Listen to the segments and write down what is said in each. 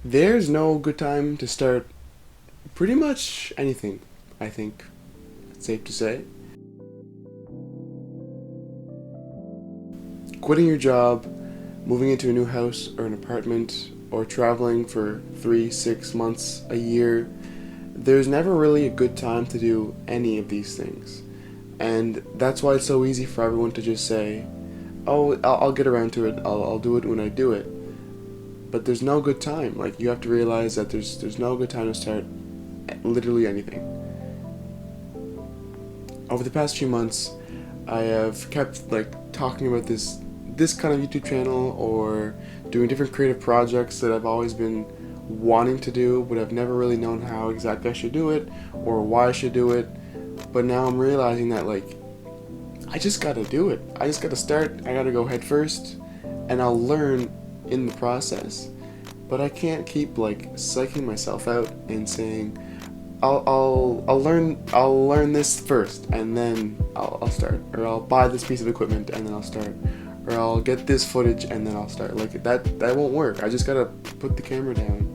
There's no good time to start pretty much anything, I think it's safe to say. Quitting your job, moving into a new house or an apartment, or traveling for 3, 6 months, a year, there's never really a good time to do any of these things. And that's why it's so easy for everyone to just say, oh, I'll get around to it, I'll do it when I do it. But there's no good time. Like, you have to realize that there's no good time to start literally anything. Over the past few months, I have kept talking about this kind of YouTube channel or doing different creative projects that I've always been wanting to do, but I've never really known how exactly I should do it or why I should do it. But now I'm realizing that I just gotta do it. I just gotta start. I gotta go head first, and I'll learn in the process. But I can't keep psyching myself out and saying, I'll learn this first and then I'll start, or I'll buy this piece of equipment and then I'll start, or I'll get this footage and then I'll start. That won't work. I just gotta put the camera down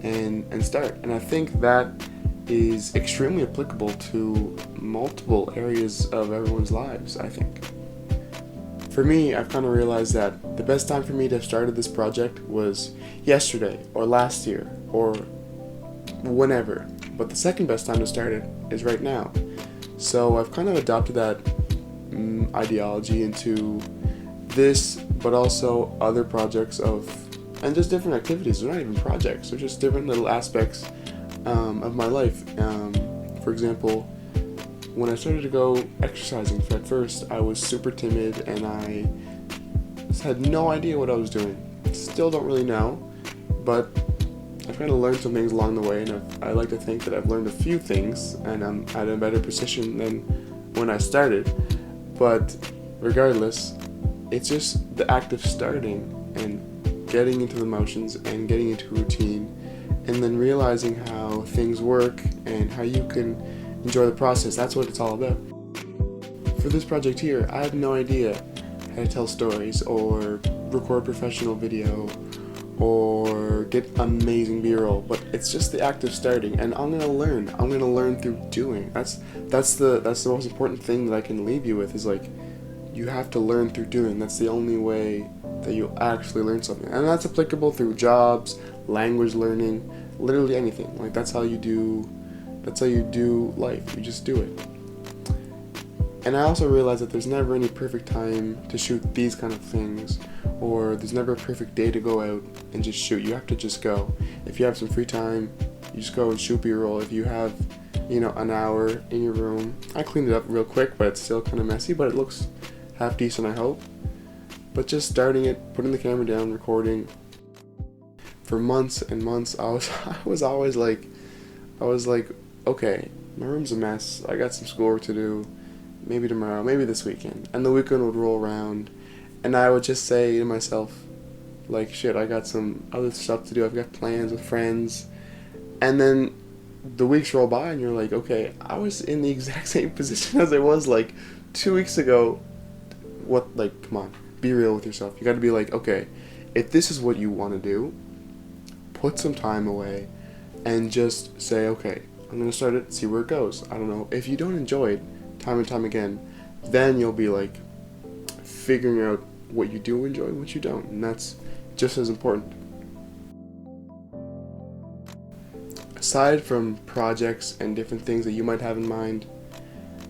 and start. And I think that is extremely applicable to multiple areas of everyone's lives, I think. For me, I've kind of realized that the best time for me to have started this project was yesterday or last year or whenever. But the second best time to start it is right now. So I've kind of adopted that ideology into this, but also other projects and just different activities. They're not even projects, they're just different little aspects of my life. For example, when I started to go exercising at first, I was super timid and I just had no idea what I was doing. Still don't really know, but I've kind of learned some things along the way, and I like to think that I've learned a few things and I'm at a better position than when I started. But regardless, it's just the act of starting and getting into the motions and getting into routine, and then realizing how things work and how you can enjoy the process. That's what it's all about. For this project here, I have no idea how to tell stories or record professional video or get amazing B-roll, but it's just the act of starting, and I'm gonna learn. I'm gonna learn through doing. That's the most important thing that I can leave you with, is you have to learn through doing. That's the only way that you'll actually learn something, and that's applicable through jobs, language learning, literally anything. That's how you do life. You just do it. And I also realize that there's never any perfect time to shoot these kind of things, or there's never a perfect day to go out and just shoot. You have to just go. If you have some free time, you just go and shoot B-roll. If you have, an hour in your room, I cleaned it up real quick, but it's still kind of messy, but it looks half decent, I hope. But just starting it, putting the camera down, recording. For months and months, I was always okay, my room's a mess. I got some schoolwork to do. Maybe tomorrow, maybe this weekend. And the weekend would roll around, and I would just say to myself, shit, I got some other stuff to do. I've got plans with friends. And then the weeks roll by, and you're like, okay, I was in the exact same position as I was 2 weeks ago. Come on, be real with yourself. You gotta be okay, if this is what you want to do, put some time away and just say, okay, I'm gonna start it, see where it goes. I don't know. If you don't enjoy it time and time again, then you'll be figuring out what you do enjoy and what you don't, and that's just as important. Aside from projects and different things that you might have in mind,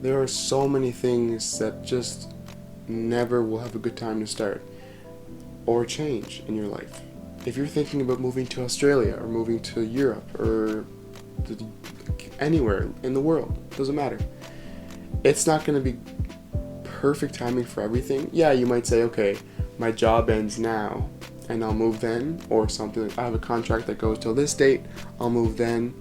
there are so many things that just never will have a good time to start or change in your life. If you're thinking about moving to Australia or moving to Europe or anywhere in the world, doesn't matter. It's not going to be perfect timing for everything. Yeah, you might say, okay, my job ends now and I'll move then, or something. I have a contract that goes till this date, I'll move then.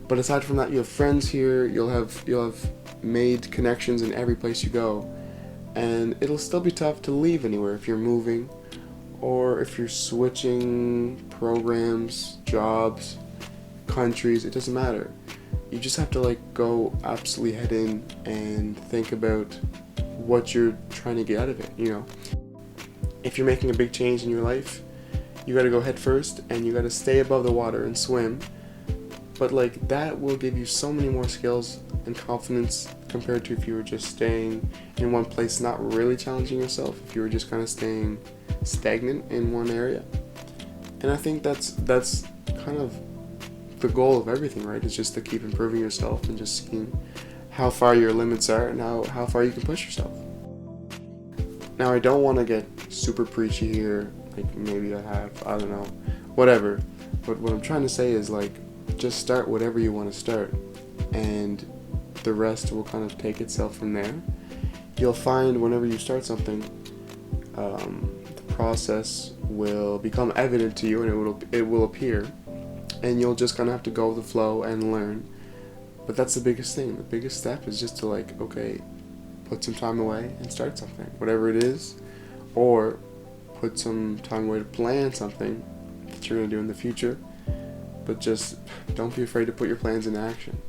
But aside from that, you have friends here, you'll have made connections in every place you go, and it'll still be tough to leave anywhere if you're moving, or if you're switching programs, jobs, countries. It doesn't matter. You just have to go absolutely head in and think about what you're trying to get out of it. If you're making a big change in your life, you gotta go head first and you gotta stay above the water and swim. But like that will give you so many more skills and confidence compared to if you were just staying in one place, not really challenging yourself, if you were just kind of staying stagnant in one area. And I think that's kind of the goal of everything, right? It's just to keep improving yourself and just seeing how far your limits are and how far you can push yourself. Now, I don't want to get super preachy here, like maybe I don't know, whatever. But what I'm trying to say is like, just start whatever you want to start, and the rest will kind of take itself from there. You'll find whenever you start something, the process will become evident to you, and it will appear, and you'll just kind of have to go with the flow and learn. But that's the biggest thing. The biggest step is just to like, okay, put some time away and start something, whatever it is, or put some time away to plan something that you're going to do in the future. But just don't be afraid to put your plans into action.